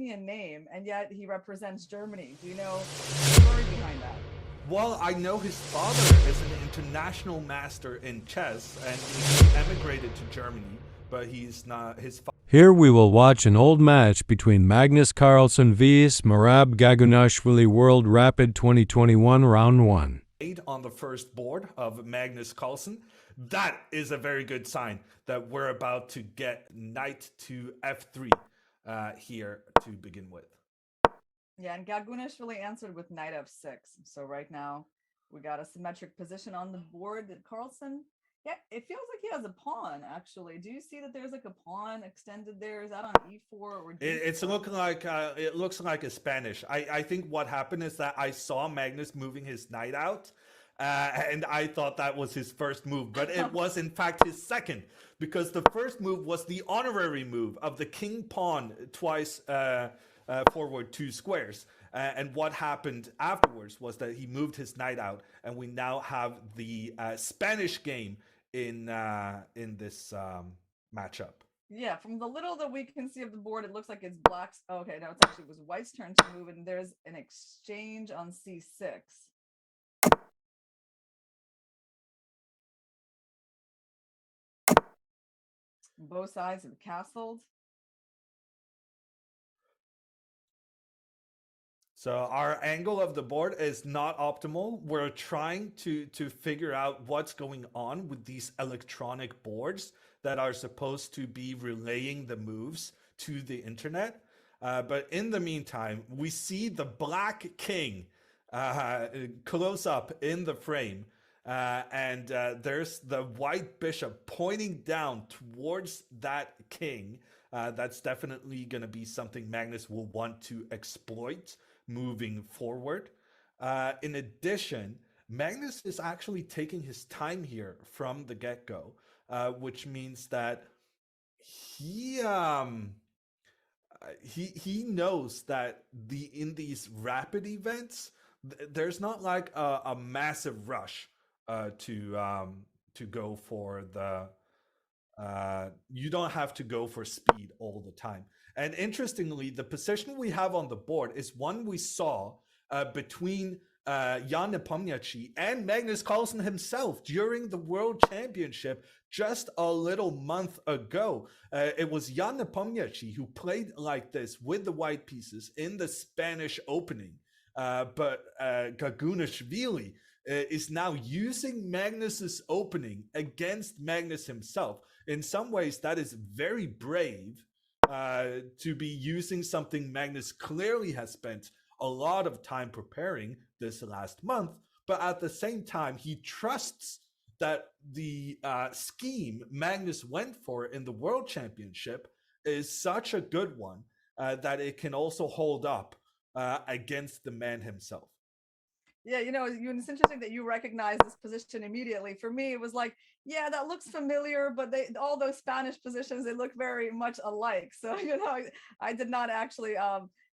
Lithuanian name, and yet he represents Germany. Do you know the story behind that? Well, I know his father is an international master in chess, and he emigrated to Germany, but he's not his. Here we will watch an old match between Magnus Carlsen vs Merab Gagunashvili World Rapid 2021 Round 1. On the first board of Magnus Carlsen. That is a very good sign that we're about to get knight to f3 here to begin with. Yeah, and Gagunashvili answered with knight f6. So right now we got a symmetric position on the board that Carlsen. Yeah, it feels like he has a pawn actually. Do you see that there's like a pawn extended there? Is that on e4 or d4? It's looking like it looks like a Spanish. I think what happened is that I saw Magnus moving his knight out. And I thought that was his first move, but it was in fact his second, because the first move was the honorary move of the king pawn twice forward 2 squares. And what happened afterwards was that he moved his knight out, and we now have the Spanish game in this matchup. Yeah, from the little that we can see of the board, it looks like it's black's. Oh, okay, no, it was white's turn to move, and there's an exchange on c6. Both sides have castled. So our angle of the board is not optimal. We're trying to figure out what's going on with these electronic boards that are supposed to be relaying the moves to the internet. But in the meantime, we see the black king close up in the frame. And there's the white bishop pointing down towards that king. That's definitely going to be something Magnus will want to exploit moving forward. In addition, Magnus is actually taking his time here from the get-go, which means that he knows that in these rapid events, there's not like a massive rush to go for the you don't have to go for speed all the time. And interestingly, the position we have on the board is one we saw between Jan Nepomniachtchi and Magnus Carlsen himself during the World Championship just a little month ago. It was Jan Nepomniachtchi who played like this with the white pieces in the Spanish opening. But Gagunashvili is now using Magnus's opening against Magnus himself. In some ways, that is very brave to be using something Magnus clearly has spent a lot of time preparing this last month. But at the same time, he trusts that the scheme Magnus went for in the World Championship is such a good one that it can also hold up against the man himself. Yeah, it's interesting that you recognize this position immediately. For me, it was like, yeah, that looks familiar, but all those Spanish positions, they look very much alike. So, I did not actually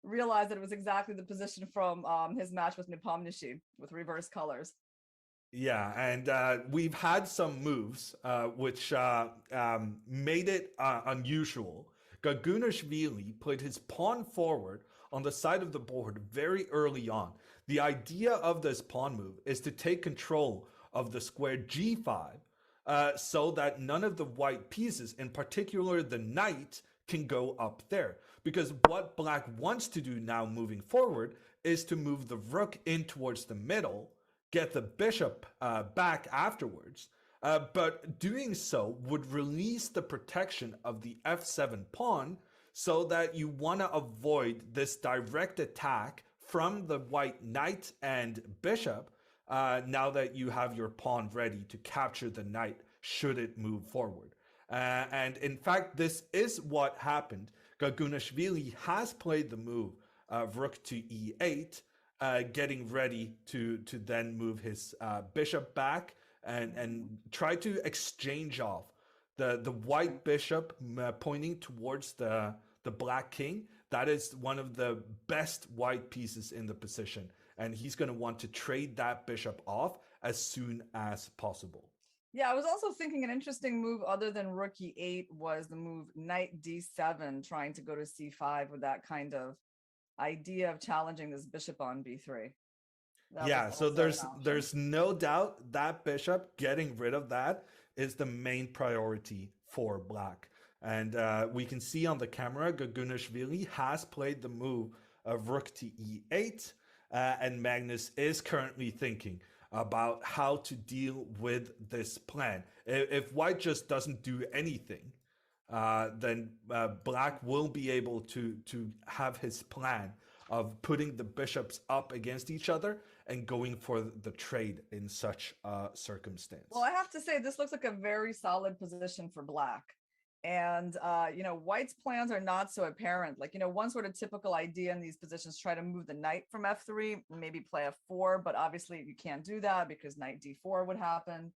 realize that it was exactly the position from his match with Nepomniachtchi with reverse colors. Yeah, and we've had some moves which made it unusual. Gagunashvili put his pawn forward on the side of the board very early on. The idea of this pawn move is to take control of the square g5 so that none of the white pieces, in particular the knight, can go up there. Because what black wants to do now moving forward is to move the rook in towards the middle, get the bishop back afterwards, but doing so would release the protection of the f7 pawn so that you want to avoid this direct attack from the white knight and bishop now that you have your pawn ready to capture the knight should it move forward. And in fact, this is what happened. Gagunashvili has played the move rook to e8, getting ready to then move his bishop back and try to exchange off the white bishop pointing towards the black king. That is one of the best white pieces in the position, and he's going to want to trade that bishop off as soon as possible. Yeah, I was also thinking an interesting move other than rook e8 was the move knight d7, trying to go to c5 with that kind of idea of challenging this bishop on b3. That was Yeah, so also an option. there's no doubt that bishop, getting rid of that is the main priority for black. And we can see on the camera, Gagunashvili has played the move of rook to e8, and Magnus is currently thinking about how to deal with this plan. If white just doesn't do anything, then black will be able to have his plan of putting the bishops up against each other and going for the trade in such a Well, circumstance. I have to say this looks like a very solid position for black. And white's plans are not so apparent. Like, one sort of typical idea in these positions, try to move the knight from f3, maybe play f4, but obviously you can't do that because knight d4 would happen.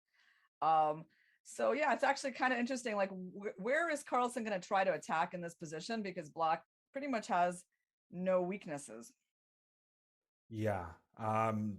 Um, so yeah, it's actually kind of interesting. Like, where is Carlsen going to try to attack in this position? Because black pretty much has no weaknesses. Yeah. And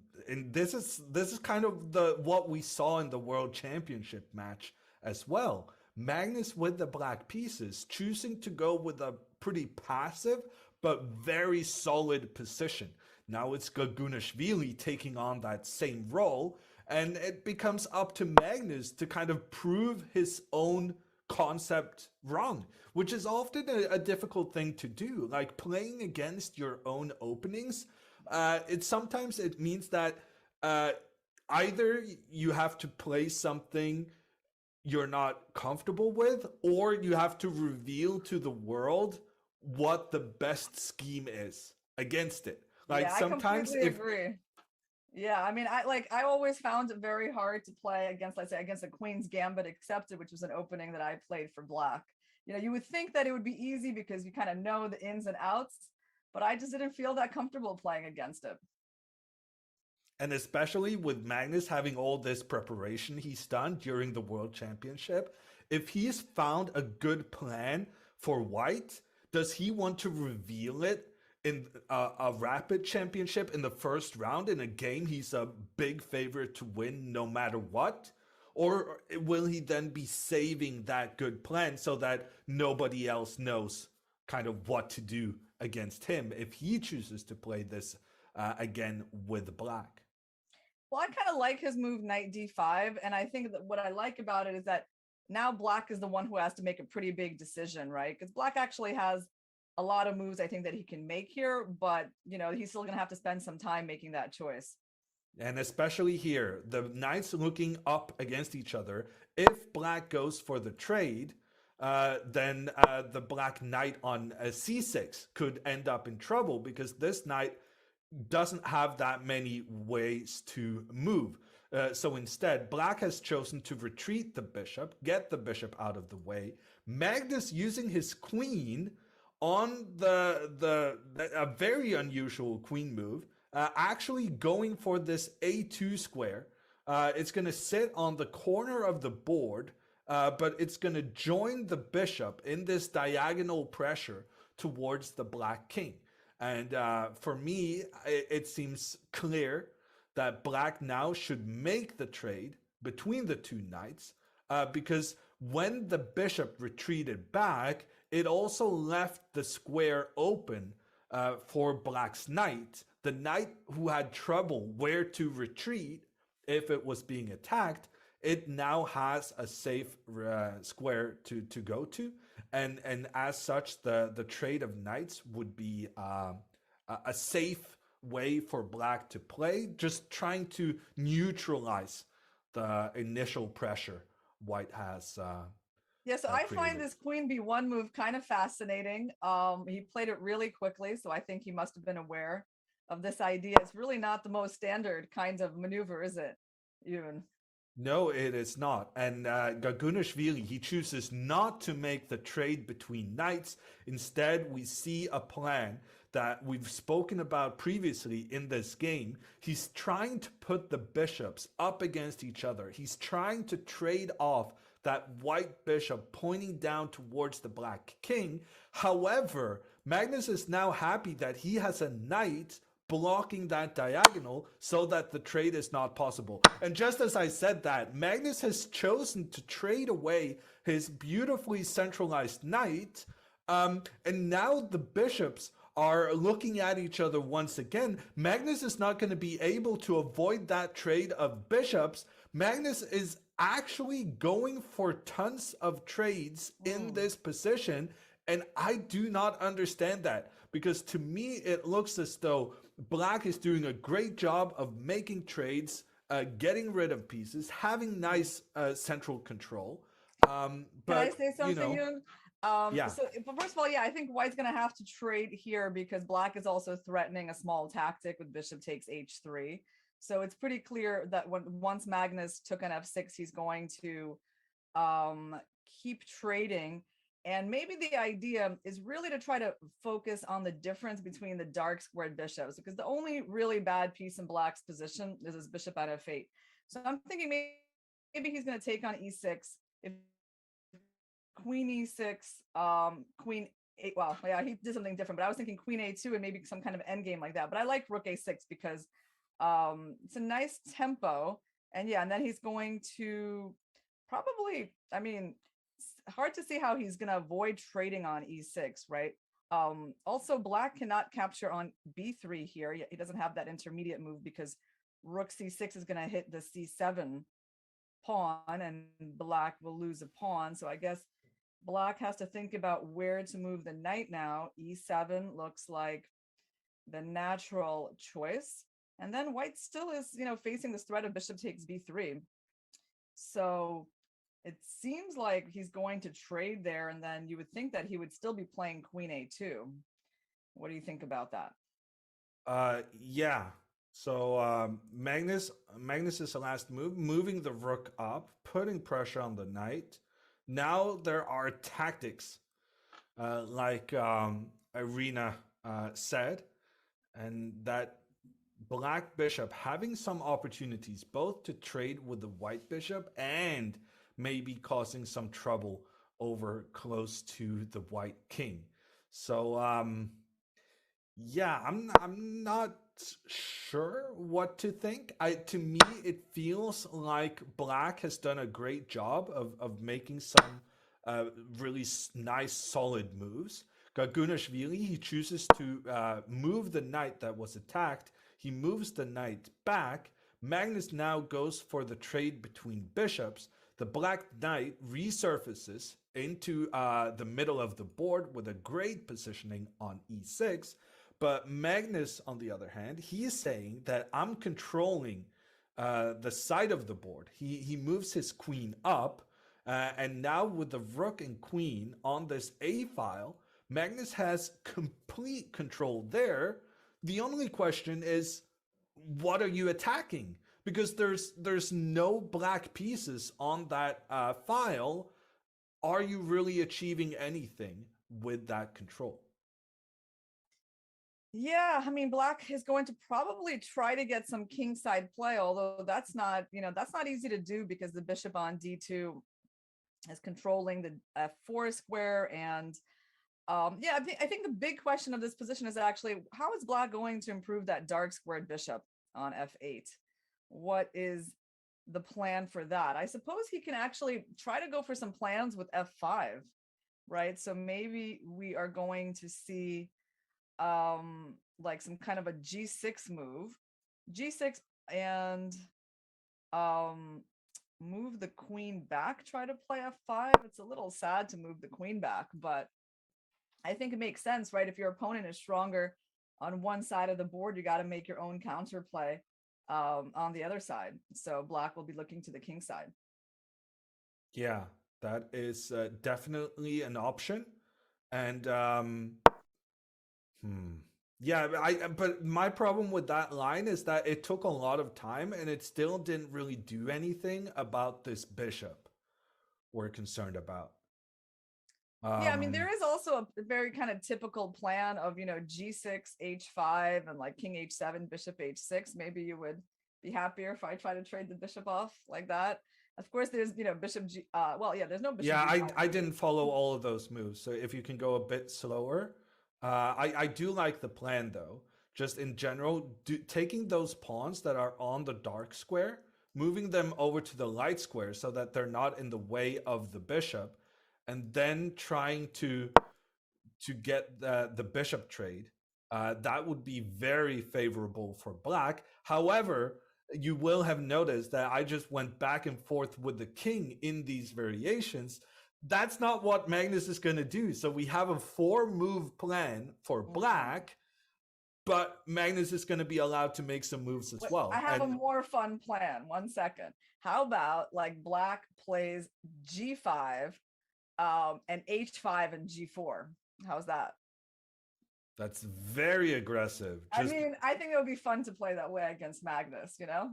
this is kind of the what we saw in the World Championship match as well. Magnus with the black pieces choosing to go with a pretty passive but very solid position. Now it's Gagunashvili taking on that same role, and it becomes up to Magnus to kind of prove his own concept wrong, which is often a difficult thing to do. Like playing against your own openings, it means that uh, either you have to play something you're not comfortable with, or you have to reveal to the world what the best scheme is against it. Like Yeah, I sometimes completely if agree. Yeah, I mean, I always found it very hard to play against, let's say, against a Queen's Gambit Accepted, which was an opening that I played for black. You would think that it would be easy because you kind of know the ins and outs, but I just didn't feel that comfortable playing against it. and especially with Magnus having all this preparation he's done during the World Championship, if he's found a good plan for White, does he want to reveal it in a rapid championship in the first round in a game he's a big favorite to win no matter what? Or will he then be saving that good plan so that nobody else knows kind of what to do against him if he chooses to play this again with black? Well, I kind of like his move knight d5, and I think that what I like about it is that now black is the one who has to make a pretty big decision, right? Because black actually has a lot of moves I think that he can make here, but he's still going to have to spend some time making that choice. And especially here, the knights looking up against each other. If black goes for the trade, then the black knight on c6 could end up in trouble because this knight doesn't have that many ways to move. So instead, black has chosen to retreat the bishop, get the bishop out of the way. Magnus using his queen on a very unusual queen move, actually going for this a2 square. It's going to sit on the corner of the board, but it's going to join the bishop in this diagonal pressure towards the black king. And for me, it seems clear that black now should make the trade between the two knights, because when the bishop retreated back, it also left the square open for black's knight. The knight who had trouble where to retreat if it was being attacked, it now has a safe square to go to, and as such, the trade of knights would be a safe way for black to play, just trying to neutralize the initial pressure white has Yeah, so I find created. this queen b1 move kind of fascinating. He played it really quickly, so I think he must have been aware of this idea. It's really not the most standard kind of maneuver, is it? Even. No, it is not. And Gagunashvili, he chooses not to make the trade between knights. Instead, we see a plan that we've spoken about previously in this game. He's trying to put the bishops up against each other. He's trying to trade off that white bishop pointing down towards the black king. However, Magnus is now happy that he has a knight blocking that diagonal so that the trade is not possible. And just as I said that, Magnus has chosen to trade away his beautifully centralized knight, and now the bishops are looking at each other once again. Magnus is not going to be able to avoid that trade of bishops. Magnus is actually going for tons of trades in this position, and I do not understand that, because to me it looks as though Black is doing a great job of making trades, getting rid of pieces, having nice central control. Can I But say you something, know, Yoon? yeah. But first of all, yeah, I think White's gonna have to trade here because Black is also threatening a small tactic with Bishop takes h3. So it's pretty clear that once Magnus took an f6, he's going to um, keep trading. And maybe the idea is really to try to focus on the difference between the dark squared bishops, because the only really bad piece in Black's position is his bishop at f8. So I'm thinking maybe he's going to take on e6. If queen e6, queen 8, well, yeah, he did something different, but I was thinking queen a2 and maybe some kind of end game like that. But I like rook a6 because it's a nice tempo. And yeah, and then he's going to probably, I mean, it's hard to see how he's going to avoid trading on e6, right? Also, Black cannot capture on b3 here. He doesn't have that intermediate move because rook c6 is going to hit the c7 pawn and Black will lose a pawn. So I guess Black has to think about where to move the knight now. e7 looks like the natural choice. And then White still is, facing this threat of bishop takes b3. So it seems like he's going to trade there, and then you would think that he would still be playing queen a2. What do you think about that? Yeah. So Magnus's last move, moving the rook up, putting pressure on the knight. Now there are tactics, like Irina said, and that Black bishop having some opportunities both to trade with the white bishop and maybe causing some trouble over close to the white king. So yeah, I'm not sure what to think. To me it feels like Black has done a great job of making some really nice solid moves. Gagunashvili, he chooses to move the knight that was attacked. He moves the knight back. Magnus now goes for the trade between bishops. The Black knight resurfaces into the middle of the board with a great positioning on e6. But Magnus, on the other hand, he is saying that I'm controlling the side of the board. He moves his queen up, and now with the rook and queen on this A file, Magnus has complete control there. The only question is, what are you attacking? Because there's no black pieces on that file. Are you really achieving anything with that control? Yeah, I mean, Black is going to probably try to get some kingside play, although that's not, that's not easy to do because the bishop on d2 is controlling the f4 square. And yeah, I think the big question of this position is actually, how is Black going to improve that dark squared bishop on f8? What is the plan for that? I suppose he can actually try to go for some plans with f5, right? So maybe we are going to see like some kind of a g6 move, g6, and move the queen back, try to play f5. It's a little sad to move the queen back, but I think it makes sense, right? If your opponent is stronger on one side of the board, you got to make your own counterplay on the other side. So Black will be looking to the king side. Yeah, that is definitely an option. And yeah, but my problem with that line is that it took a lot of time and it still didn't really do anything about this bishop we're concerned about. Yeah, I mean, Um, there is also a very kind of typical plan of, g6, h5, and like king h7, bishop h6. Maybe you would be happier if I try to trade the bishop off like that. Of course, there's, bishop g, well, yeah, there's no bishop yeah, g5. I didn't follow all of those moves. So if you can go a bit slower, I do like the plan though. just in general, taking those pawns that are on the dark square, moving them over to the light square so that they're not in the way of the bishop, and then trying to get the bishop trade. That would be very favorable for black. However, you will have noticed that I just went back and forth with the king in these variations. That's not what Magnus is going to do. So we have a 4-move plan for black, but Magnus is going to be allowed to make some moves as well. I have a more fun plan. 1 second. How about like black plays g5 and h5 and g4? How's that? That's very aggressive. I mean, I think it would be fun to play that way against Magnus, you know?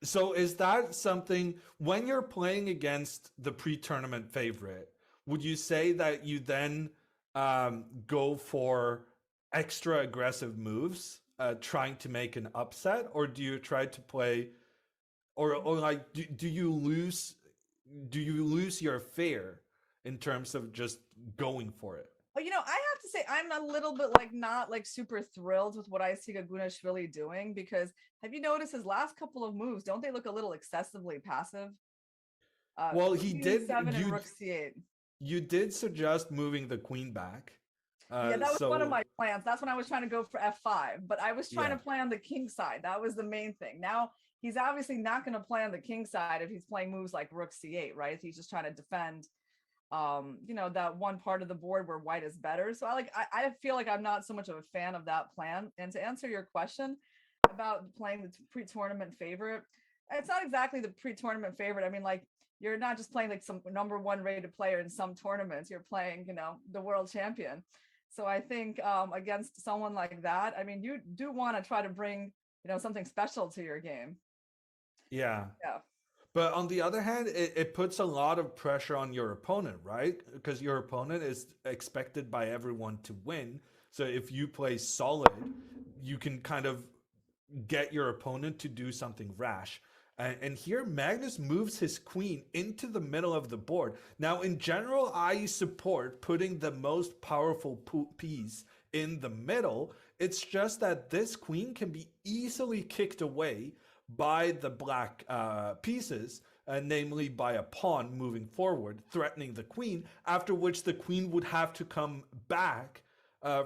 So is that something, when you're playing against the pre-tournament favorite, would you say that you then go for extra aggressive moves, trying to make an upset, or do you try to play, or like do you lose your fare in terms of just going for it? Well, you know, I have to say I'm a little bit like not like super thrilled with what I see Gagunashvili doing, because have you noticed his last couple of moves? Don't they look a little excessively passive? Well, he did. Seven and rook c8. You did suggest moving the queen back. Yeah, that was one of my plans. That's when I was trying to go for f5, but I was trying to play on the king side. That was the main thing. Now he's obviously not going to play on the king side if he's playing moves like rook c8, right? He's just trying to defend you know, that one part of the board where white is better. So I feel like I'm not so much of a fan of that plan. And to answer your question about playing the pre-tournament favorite, it's not exactly the pre-tournament favorite. I mean, like, you're not just playing like some #1 rated player in some tournaments, you're playing, you know, the world champion. So I think against someone like that, I mean, you do want to try to bring, you know, something special to your game. Yeah. Yeah. But on the other hand, it puts a lot of pressure on your opponent, right? Because your opponent is expected by everyone to win. So if you play solid, you can kind of get your opponent to do something rash. And here, Magnus moves his queen into the middle of the board. Now, in general, I support putting the most powerful piece in the middle. It's just that this queen can be easily kicked away by the black pieces, namely by a pawn moving forward, threatening the queen, after which the queen would have to come back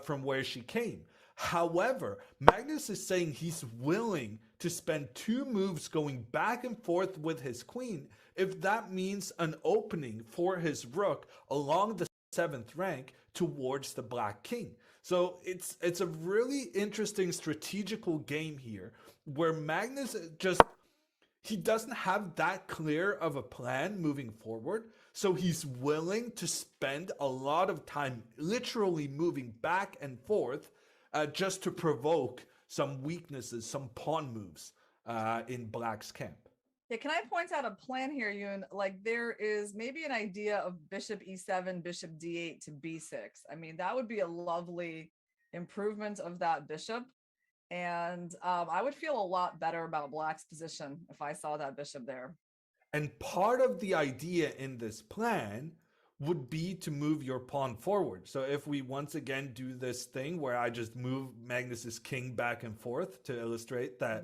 from where she came. However, Magnus is saying he's willing to spend 2 moves going back and forth with his queen if that means an opening for his rook along the 7th rank towards the black king. So it's a really interesting strategical game here where Magnus he doesn't have that clear of a plan moving forward. So he's willing to spend a lot of time literally moving back and forth just to provoke some weaknesses, some pawn moves in black's camp. Yeah, can I point out a plan here, Yoon? Like, there is maybe an idea of bishop e7, bishop d8 to b6. I mean, that would be a lovely improvement of that bishop. And I would feel a lot better about black's position if I saw that bishop there. And part of the idea in this plan would be to move your pawn forward. So if we once again do this thing where I just move Magnus's king back and forth to illustrate that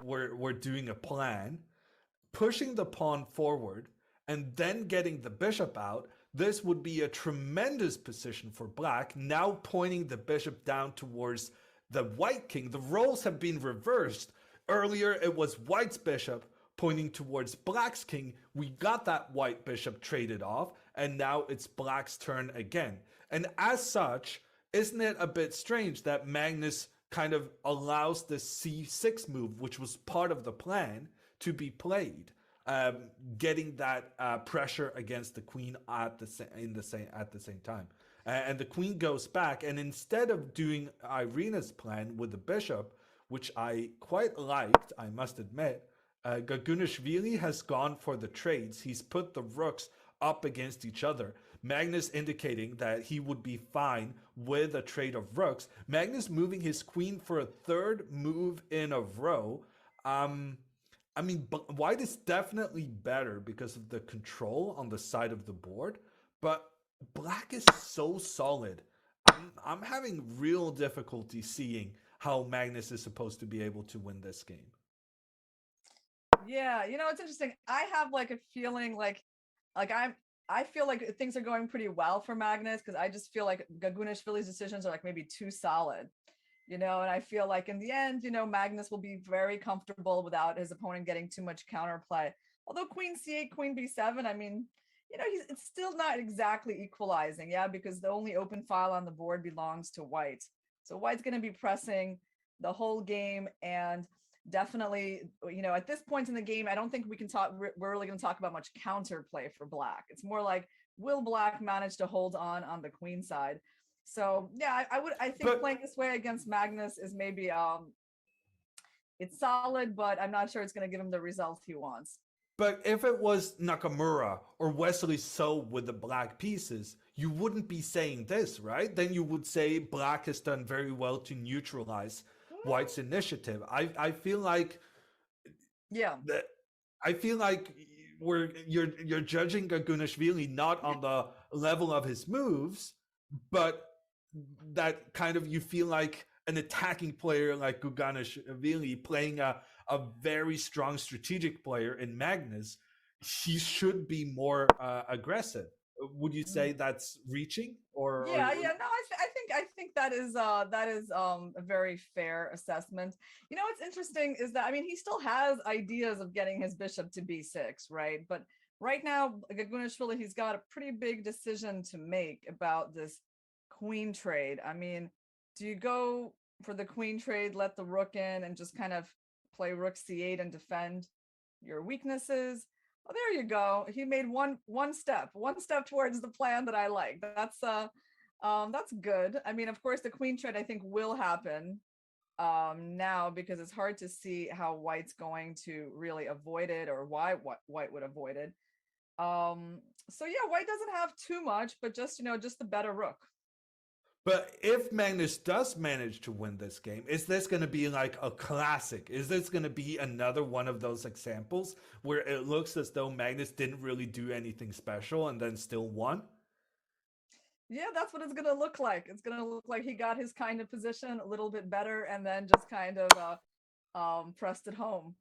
we're doing a plan, pushing the pawn forward and then getting the bishop out, this would be a tremendous position for black, now pointing the bishop down towards the white king. The roles have been reversed. Earlier it was white's bishop pointing towards black's king. We got that white bishop traded off, and now it's black's turn again. And as such, isn't it a bit strange that Magnus kind of allows the c6 move, which was part of the plan, to be played, getting that pressure against the queen at the same time. And the queen goes back, and instead of doing Irina's plan with the bishop, which I quite liked, I must admit, Gagunashvili has gone for the trades. He's put the rooks up against each other. Magnus indicating that he would be fine with a trade of rooks. Magnus moving his queen for a 3rd move in a row. I mean, white is definitely better because of the control on the side of the board, but black is so solid I'm having real difficulty seeing how Magnus is supposed to be able to win this game. Yeah, it's interesting. I have like a feeling like I feel like things are going pretty well for Magnus because I just feel like Gagunashvili's decisions are like maybe too solid. And I feel like in the end, Magnus will be very comfortable without his opponent getting too much counterplay. Although Queen C8, Queen B7, I mean, it's still not exactly equalizing, yeah, because the only open file on the board belongs to White. So White's going to be pressing the whole game, and definitely, at this point in the game, I don't think we're really going to talk about much counterplay for Black. It's more like, will Black manage to hold on the Queen side? So yeah, I think But playing this way against Magnus is maybe it's solid, but I'm not sure it's going to give him the result he wants. But if it was Nakamura or Wesley So with the black pieces, you wouldn't be saying this, right? Then you would say Black has done very well to neutralize White's initiative. I feel like Yeah. that I feel like you're judging Gagunashvili not on the level of his moves, but that kind of you feel like an attacking player like Gagunashvili playing a very strong strategic player in Magnus, he should be more aggressive. Would you say that's reaching, or Yeah. No, I think that is a very fair assessment. What's interesting is that, I mean, he still has ideas of getting his bishop to b6, right? But right now, Gagunashvili, he's got a pretty big decision to make about this queen trade. I mean, do you go for the queen trade, let the rook in, and just kind of play rook c8 and defend your weaknesses? Oh, there you go. He made one step towards the plan that I like. That's good. I mean, of course, the queen trade I think will happen now, because it's hard to see how White's going to really avoid it, or why White would avoid it. So yeah, White doesn't have too much, but just the better rook. but if Magnus does manage to win this game, is this going to be like a classic? Is this going to be another one of those examples where it looks as though Magnus didn't really do anything special and then still won? Yeah, that's what it's gonna look like. It's gonna look like he got his kind of position a little bit better, and then just kind of pressed it home.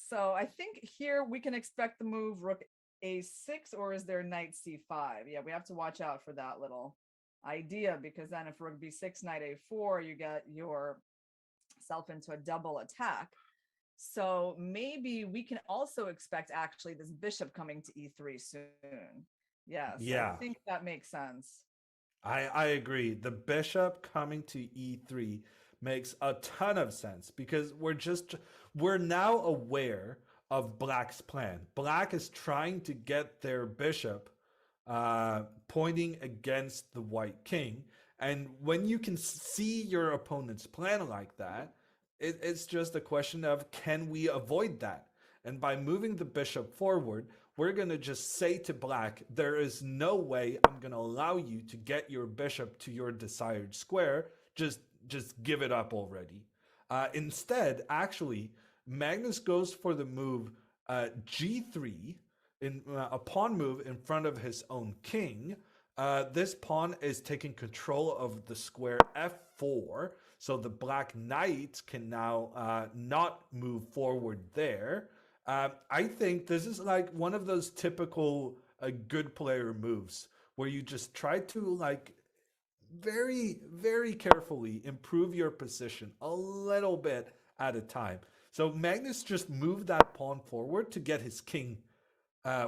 So I think here we can expect the move rook a6, or is there knight c5? Yeah, we have to watch out for that little idea, because then if rook b6, knight a4, you get yourself into a double attack. So maybe we can also expect actually this bishop coming to e3 soon. Yes, I Yeah, think that makes sense. I agree. The bishop coming to e3 makes a ton of sense because we're now aware of Black's plan. Black is trying to get their bishop pointing against the white king, and when you can see your opponent's plan like that, it's just a question of can we avoid that? And by moving the bishop forward, we're going to just say to Black, there is no way I'm going to allow you to get your bishop to your desired square. Just give it up already. Instead, actually, Magnus goes for the move g3, in a pawn move in front of his own king. This pawn is taking control of the square f4, so the black knight can now not move forward there. I think this is like one of those typical good player moves where you just try to like very, very carefully improve your position a little bit at a time. So Magnus just moved that pawn forward to get his king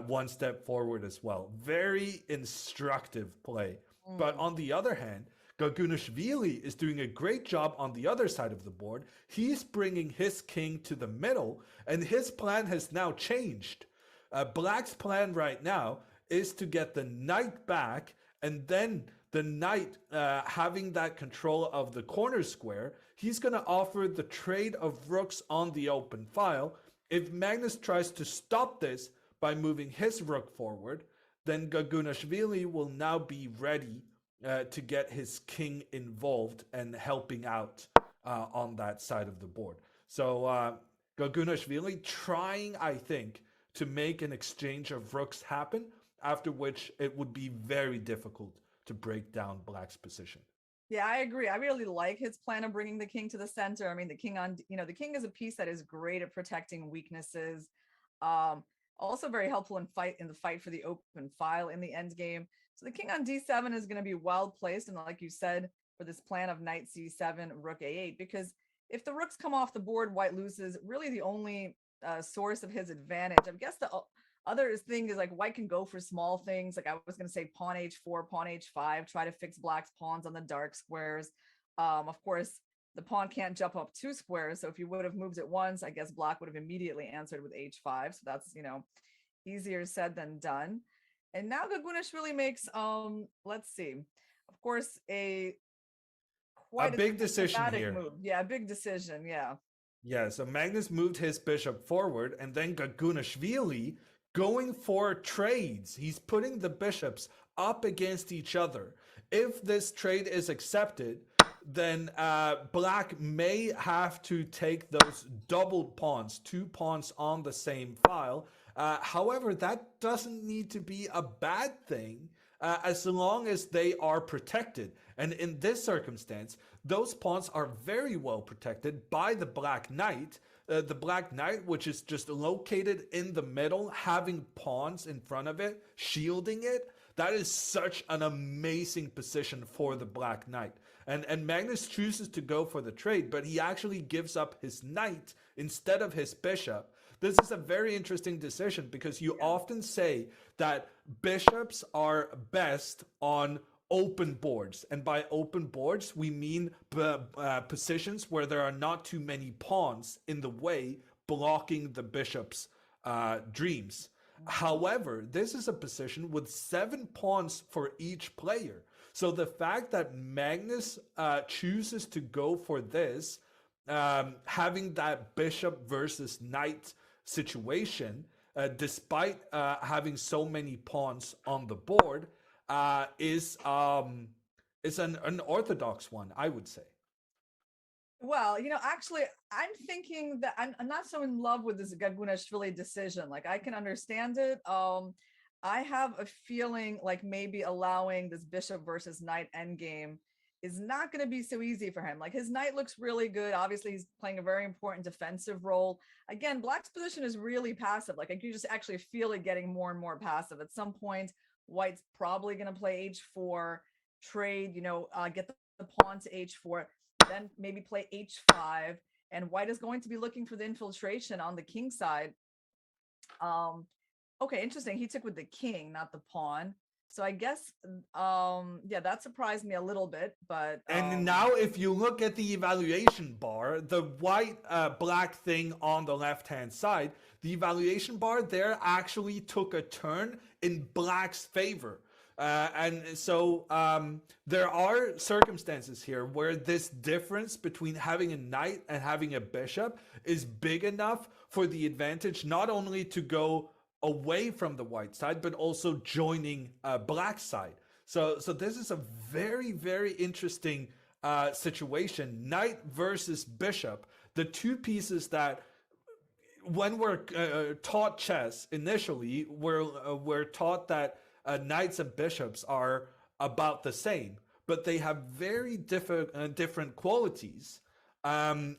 one step forward as well. Very instructive play. But Mm. on the other hand, Gagunashvili is doing a great job on the other side of the board. He's bringing his king to the middle, and his plan has now changed. Black's plan right now is to get the knight back, and then the knight having that control of the corner square, he's going to offer the trade of rooks on the open file. If Magnus tries to stop this by moving his rook forward, then Gagunashvili will now be ready to get his king involved and helping out on that side of the board. So Gagunashvili trying, I think, to make an exchange of rooks happen, after which it would be very difficult to break down Black's position. Yeah, I agree. I really like his plan of bringing the king to the center. I mean, the king on, the king is a piece that is great at protecting weaknesses. Um, Also very helpful in the fight for the open file in the end game. So the king on d7 is going to be well placed, and like you said, for this plan of knight c7, rook a8, because if the rooks come off the board, white loses really the only source of his advantage. I guess the other thing is like white can go for small things. Like I was going to say pawn h4, pawn h5, try to fix black's pawns on the dark squares. Of course, the pawn can't jump up 2 squares. So if you would have moved it once, I guess black would have immediately answered with h5. So that's, easier said than done. And now Gagunashvili makes, let's see, of course, A quite a big decision dramatic here. move. Yeah, big decision. Yeah. Yeah, so Magnus moved his bishop forward, and then Gagunashvili going for trades. He's putting the bishops up against each other. If this trade is accepted, then black may have to take those doubled pawns, 2 pawns on the same file. However, that doesn't need to be a bad thing as long as they are protected. And in this circumstance, those pawns are very well protected by the Black Knight. The Black Knight, which is just located in the middle, having pawns in front of it, shielding it. That is such an amazing position for the Black Knight. And Magnus chooses to go for the trade, but he actually gives up his knight instead of his bishop. This is a very interesting decision because you often say that bishops are best on open boards. And by open boards, we mean positions where there are not too many pawns in the way blocking the bishop's dreams. However, this is a position with 7 pawns for each player. So the fact that Magnus chooses to go for this, having that bishop versus knight situation, despite having so many pawns on the board, is an orthodox one, I would say. Well, actually, I'm thinking that I'm not so in love with this Gagunashvili decision. Like, I can understand it. I have a feeling like maybe allowing this bishop versus knight endgame is not going to be so easy for him. Like, his knight looks really good. Obviously, he's playing a very important defensive role. Again, black's position is really passive. Like, you just actually feel it getting more and more passive. At some point, white's probably going to play h4, trade, get the pawn to h4, then maybe play h5, and white is going to be looking for the infiltration on the king side. Okay, interesting. He took with the king, not the pawn. So I guess yeah, that surprised me a little bit, but And now if you look at the evaluation bar, the white black thing on the left hand side, the evaluation bar there actually took a turn in black's favor. And so there are circumstances here where this difference between having a knight and having a bishop is big enough for the advantage not only to go away from the white side, but also joining black side. So this is a very, very interesting situation. Knight versus bishop, the two pieces that when we're taught chess initially, we're taught that knights and bishops are about the same, but they have very different qualities. And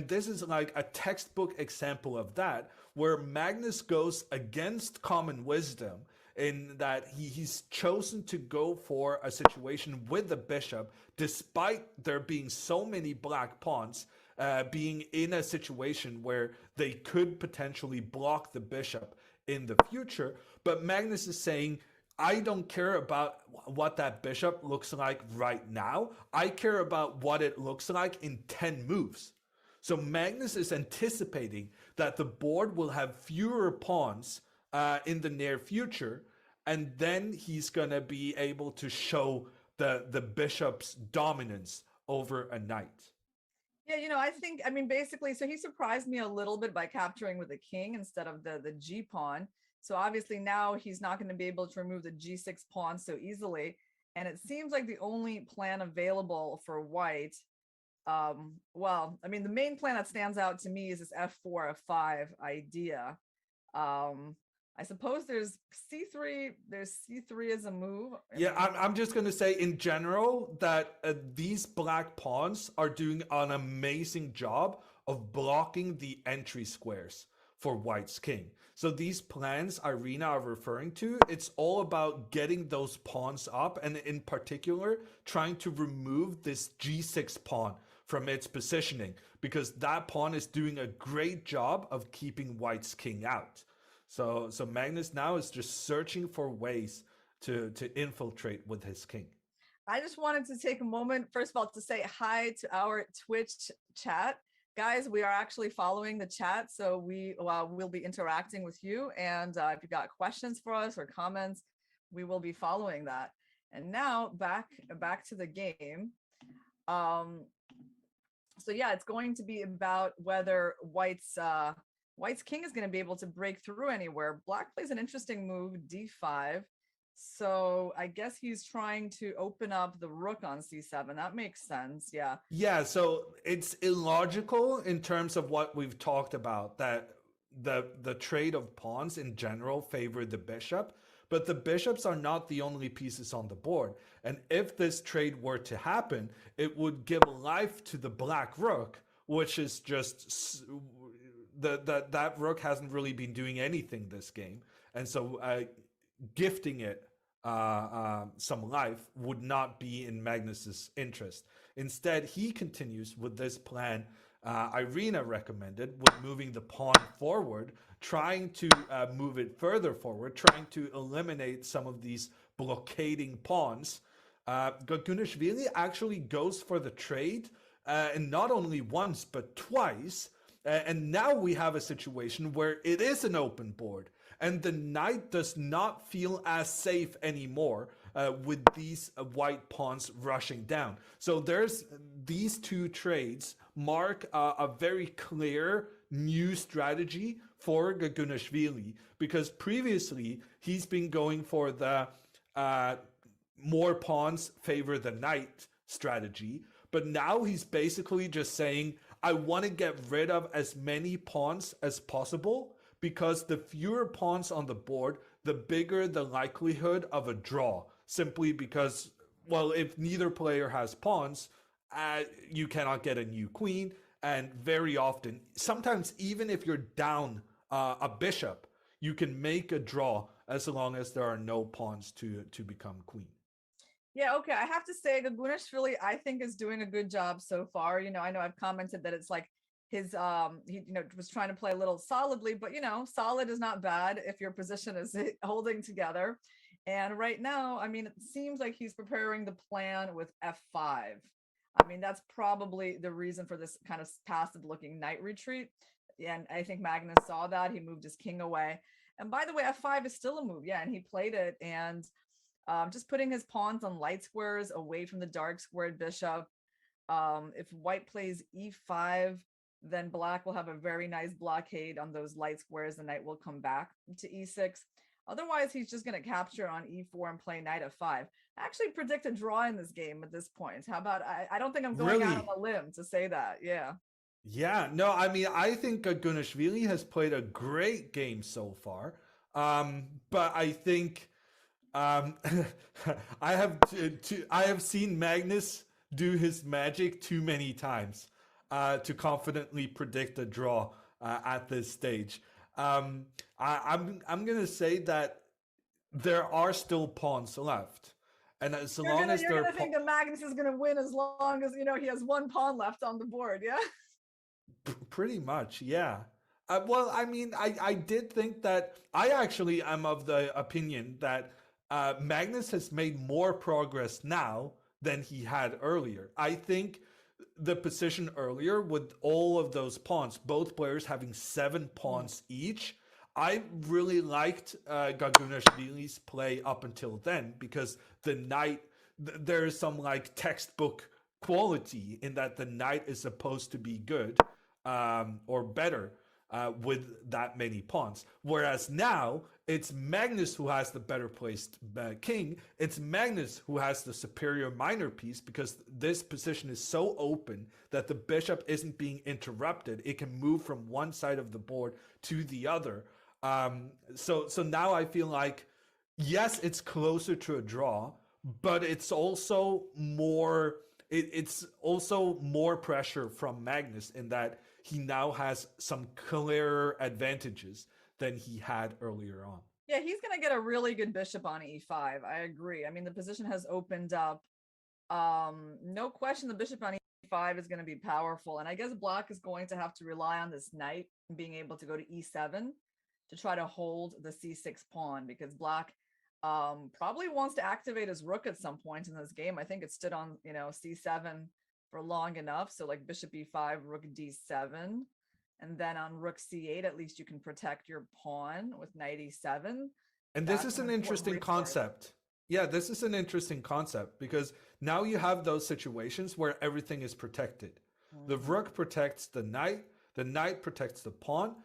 this is like a textbook example of that, where Magnus goes against common wisdom in that he's chosen to go for a situation with the bishop, despite there being so many black pawns, being in a situation where they could potentially block the bishop in the future. But Magnus is saying, I don't care about what that bishop looks like right now. I care about what it looks like in 10 moves. So Magnus is anticipating that the board will have fewer pawns in the near future, and then he's going to be able to show the bishop's dominance over a knight. yeah, I mean, basically, so he surprised me a little bit by capturing with the king instead of the G pawn. So obviously now he's not going to be able to remove the G6 pawn so easily. And it seems like the only plan available for white, well, I mean, the main plan that stands out to me is this F4, F5 idea. Um, I suppose there's c3. There's c3 as a move. I Yeah, mean, I'm just going to say in general that these black pawns are doing an amazing job of blocking the entry squares for white's king. So these plans Irina are referring to, it's all about getting those pawns up, and in particular trying to remove this g6 pawn from its positioning, because that pawn is doing a great job of keeping white's king out. So Magnus now is just searching for ways to infiltrate with his king. I just wanted to take a moment, first of all, to say hi to our Twitch chat. Guys, we are actually following the chat, so we'll be interacting with you. And if you've got questions for us or comments, we will be following that. And now back to the game. So yeah, it's going to be about whether White's king is going to be able to break through anywhere. Black plays an interesting move, d5. So I guess he's trying to open up the rook on c7. That makes sense. Yeah. Yeah, so it's illogical in terms of what we've talked about, that the trade of pawns in general favor the bishop, but the bishops are not the only pieces on the board. And if this trade were to happen, it would give life to the black rook, which is just that rook hasn't really been doing anything this game. And so gifting it some life would not be in Magnus's interest. Instead, he continues with this plan Irina recommended, with moving the pawn forward, trying to move it further forward, trying to eliminate some of these blockading pawns. Gagunashvili actually goes for the trade, and not only once, but twice. And now we have a situation where it is an open board, and the knight does not feel as safe anymore with these white pawns rushing down. So there's these two trades mark a very clear new strategy for Gagunashvili, because previously he's been going for the more pawns favor the knight strategy, but now he's basically just saying, I want to get rid of as many pawns as possible, because the fewer pawns on the board, the bigger the likelihood of a draw. Simply because, well, if neither player has pawns, you cannot get a new queen. And very often, sometimes even if you're down a bishop, you can make a draw as long as there are no pawns to become queen. Yeah, okay. I have to say, Gagunashvili, I think, is doing a good job so far. I know I've commented that it's like his he was trying to play a little solidly, but solid is not bad if your position is holding together. And right now, I mean, it seems like he's preparing the plan with f5. I mean, that's probably the reason for this kind of passive looking knight retreat. And I think Magnus saw that. He moved his king away. And by the way, f5 is still a move. Yeah, and he played it. And just putting his pawns on light squares away from the dark squared bishop. If white plays e5, then black will have a very nice blockade on those light squares. The knight will come back to e6. Otherwise, he's just going to capture on e4 and play knight f5. I actually predict a draw in this game at this point. How about, I don't think I'm going out on a limb to say that. Yeah. Yeah, no, I mean, I think Gagunashvili has played a great game so far. But I think I have seen Magnus do his magic too many times to confidently predict a draw at this stage. I'm gonna say that there are still pawns left, and as long as you're gonna think that Magnus is gonna win as long as he has one pawn left on the board. Yeah. Pretty much, yeah. Well, I mean, I did think that I actually am of the opinion that Magnus has made more progress now than he had earlier. I think the position earlier with all of those pawns, both players having 7 pawns each, I really liked Gagunashvili's play up until then, because the knight, there is some like textbook quality in that the knight is supposed to be good or better with that many pawns. Whereas now, it's Magnus who has the better placed king. It's Magnus who has the superior minor piece, because this position is so open that the bishop isn't being interrupted. It can move from one side of the board to the other. So now I feel like, yes, it's closer to a draw, but it's also more. It's also more pressure from Magnus in that he now has some clearer advantages than he had earlier on. Yeah, he's going to get a really good bishop on e5. I agree. I mean, the position has opened up. No question, the bishop on e5 is going to be powerful, and I guess black is going to have to rely on this knight being able to go to e7 to try to hold the c6 pawn, because black probably wants to activate his rook at some point in this game. I think it stood on, c7 for long enough. So like bishop e5, rook d7, and then on rook c8, at least you can protect your pawn with knight e7. And this That's is an an important interesting resource. concept. Yeah, this is an interesting concept because now you have those situations where everything is protected. The Mhm. rook protects the knight protects the pawn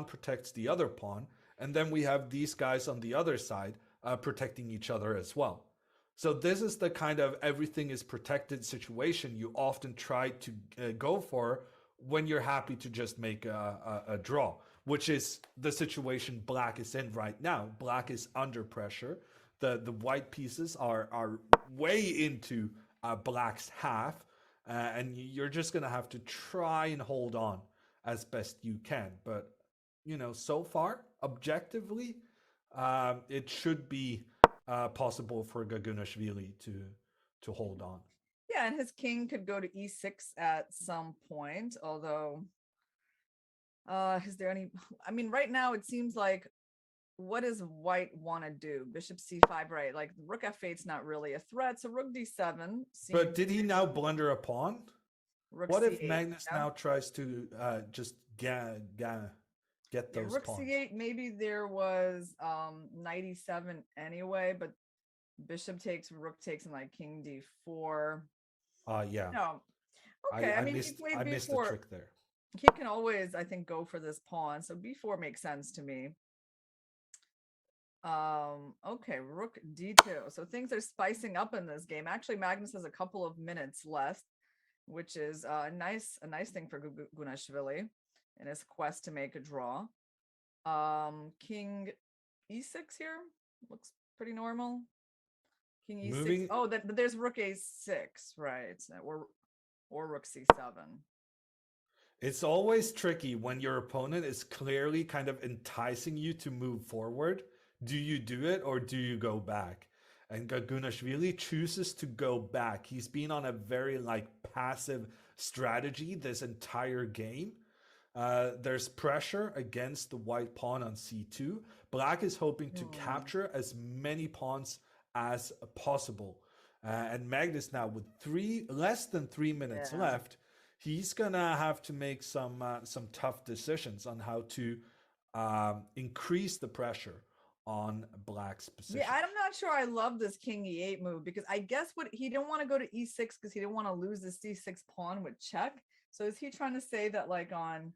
protects the other pawn, and then we have these guys on the other side protecting each other as well. So this is the kind of everything is protected situation you often try to go for when you're happy to just make a draw, which is the situation black is in right now. Black is under pressure. The white pieces are way into black's half, and you're just gonna have to try and hold on as best you can. But so far, objectively, it should be possible for Gagunashvili to hold on. Yeah, and his king could go to e6 at some point, although is there any I mean, right now it seems like, what does white want to do? Bishop c5, right? Like rook f8's not really a threat, so rook d7 But seems did he now blunder a pawn? rook What if c8. Magnus Yeah, now tries to just get yeah, those rook pawns? c8, maybe there was knight e7 anyway, but bishop takes, rook takes, and like king d4. Yeah, No. I, Okay, I I mean, he missed played I missed the b4. trick there. He can always, I think, go for this pawn, so b4 makes sense to me. Okay, rook d2. So things are spicing up in this game. Actually, Magnus has a couple of minutes left, which is a nice thing for Gunashvili in his quest to make a draw. King e6 here looks pretty normal. King e6. Moving, Oh, there's rook a6, right? Or rook c7. it's always tricky when your opponent is clearly kind of enticing you to move forward. Do you do it or do you go back? And Gagunashvili chooses to go back. He's been on a very passive strategy this entire game. There's pressure against the white pawn on c2. Black is hoping to capture as many pawns as possible. And Magnus now with less than 3 minutes Yeah. left, he's gonna have to make some tough decisions on how to increase the pressure on Black's position. Yeah, I'm not sure I love this king e8 move, because I guess what he didn't want to go to e6 because he didn't want to lose the c6 pawn with check. So is he trying to say that like on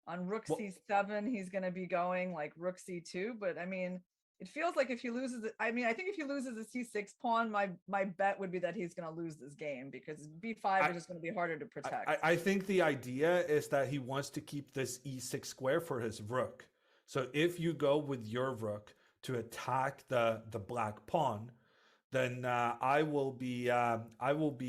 rook Well, c7 he's going to be going like rook c2? But I mean, it feels like if he loses it, I mean, I think if he loses the c6 pawn, my bet would be that he's going to lose this game, because b5 is just going to be harder to protect. I think the idea is that he wants to keep this e6 square for his rook. So if you go with your rook to attack the black pawn, then I will be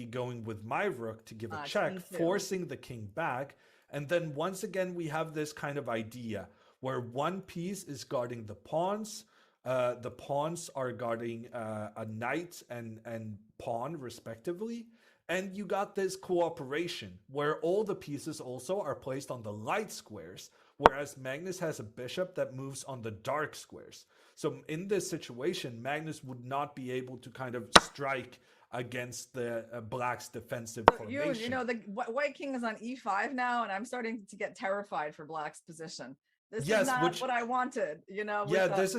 going with my rook to give a check, e2. forcing the king back. And then once again we have this kind of idea where one piece is guarding the pawns. The pawns are guarding a knight and pawn respectively. And you got this cooperation where all the pieces also are placed on the light squares, whereas Magnus has a bishop that moves on the dark squares. So in this situation, Magnus would not be able to kind of strike against the black's defensive formation. You know, the white king is on e5 now, and I'm starting to get terrified for black's position. This is not what I wanted, Yeah, this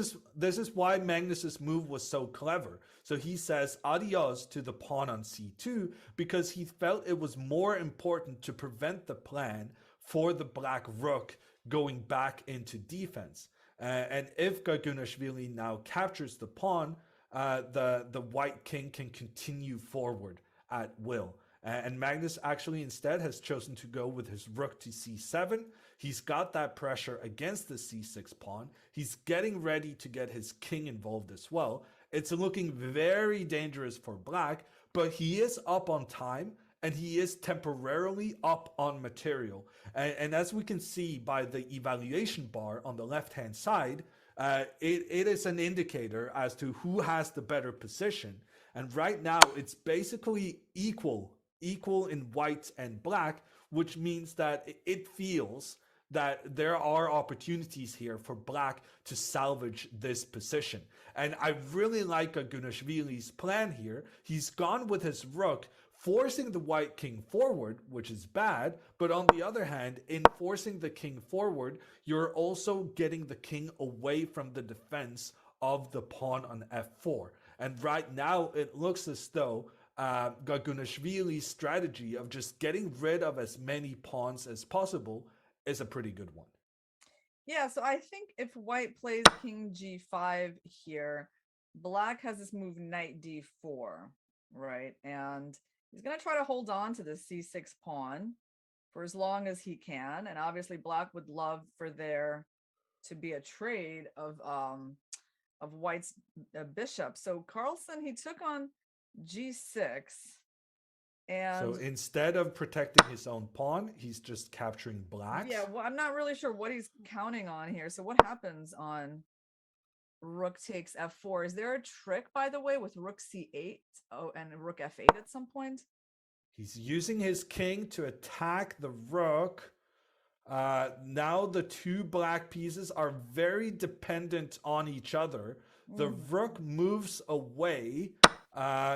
is why Magnus's move was so clever. So he says adios to the pawn on c2 because he felt it was more important to prevent the plan for the black rook going back into defense. And if Gagunashvili now captures the pawn, the white king can continue forward at will. And Magnus actually instead has chosen to go with his rook to c7. He's got that pressure against the c6 pawn. He's getting ready to get his king involved as well. It's looking very dangerous for black, but he is up on time and he is temporarily up on material. And as we can see by the evaluation bar on the left-hand side, it is an indicator as to who has the better position. And right now, it's basically equal in white and black, which means that it feels that there are opportunities here for black to salvage this position. And I really like Gagunashvili's plan here. He's gone with his rook, forcing the white king forward, which is bad. But on the other hand, in forcing the king forward, you're also getting the king away from the defense of the pawn on f4. And right now, it looks as though Gagunashvili's strategy of just getting rid of as many pawns as possible is a pretty good one. Yeah, so I think if white plays king g5 here, black has this move knight d4, right? And he's going to try to hold on to the c6 pawn for as long as he can. And obviously black would love for there to be a trade of white's bishop. So Carlsen, he took on g6. And so instead of protecting his own pawn, he's just capturing black. Yeah, well, I'm not really sure what he's counting on here. So what happens on rook takes f4? Is there a trick, by the way, with rook c8? Oh, and rook f8 at some point? He's using his king to attack the rook. Now the two black pieces are very dependent on each other. The rook moves away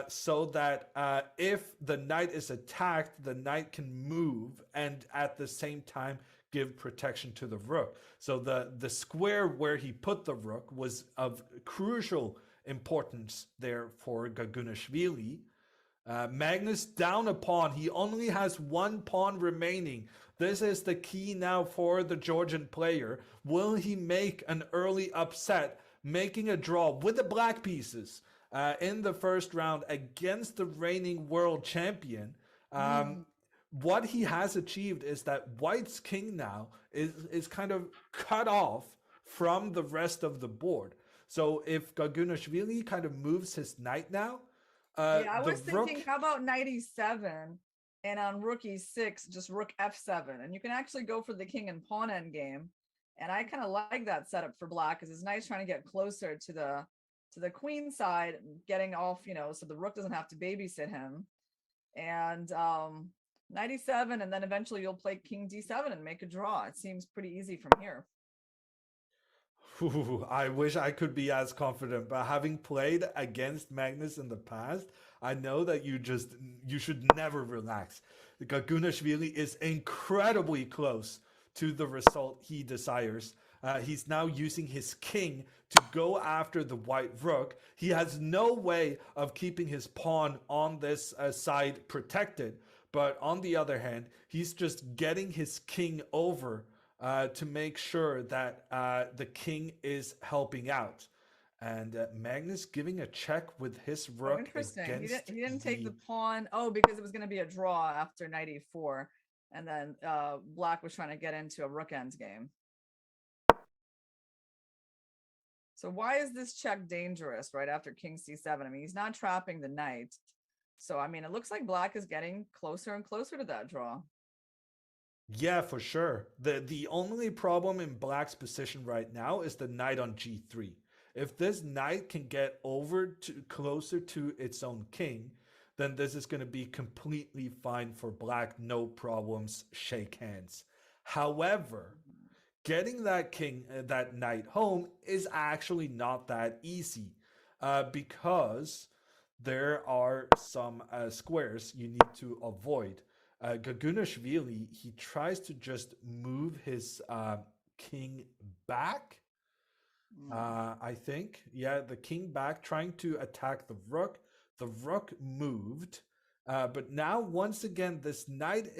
so that if the knight is attacked, the knight can move and at the same time give protection to the rook. So the square where he put the rook was of crucial importance there for Gagunashvili. Magnus down a pawn. He only has one pawn remaining. This is the key now for the Georgian player. Will he make an early upset, making a draw with the black pieces in the first round against the reigning world champion? What he has achieved is that white's king now is kind of cut off from the rest of the board. So if Gagunashvili kind of moves his knight now, yeah, I was thinking, how about knight e7 and on rook e6, just rook f7, and you can actually go for the king and pawn endgame. And I kind of like that setup for black because it's nice trying to get closer to the queen side, getting off, so the rook doesn't have to babysit him. And knight e7, and then eventually you'll play king d7 and make a draw. It seems pretty easy from here. Ooh, I wish I could be as confident, but having played against Magnus in the past, I know that you should never relax. Gagunashvili is incredibly close to the result he desires. He's now using his king to go after the white rook. He has no way of keeping his pawn on this side protected, but on the other hand, he's just getting his king over to make sure that the king is helping out. And Magnus giving a check with his rook. Interesting. He didn't take the pawn. Oh, because it was going to be a draw after knight e4. And then black was trying to get into a rook endgame. So why is this check dangerous right after king c7? I mean, he's not trapping the knight. So, I mean, it looks like black is getting closer and closer to that draw. Yeah, for sure. The only problem in black's position right now is the knight on g3. If this knight can get over to closer to its own king, then this is going to be completely fine for black. No problems. Shake hands. However, getting that king, that knight home is actually not that easy because there are some squares you need to avoid. Gagunashvili, he tries to just move his king back. I think, yeah, the king back, trying to attack the rook. The rook moved, but now once again, this knight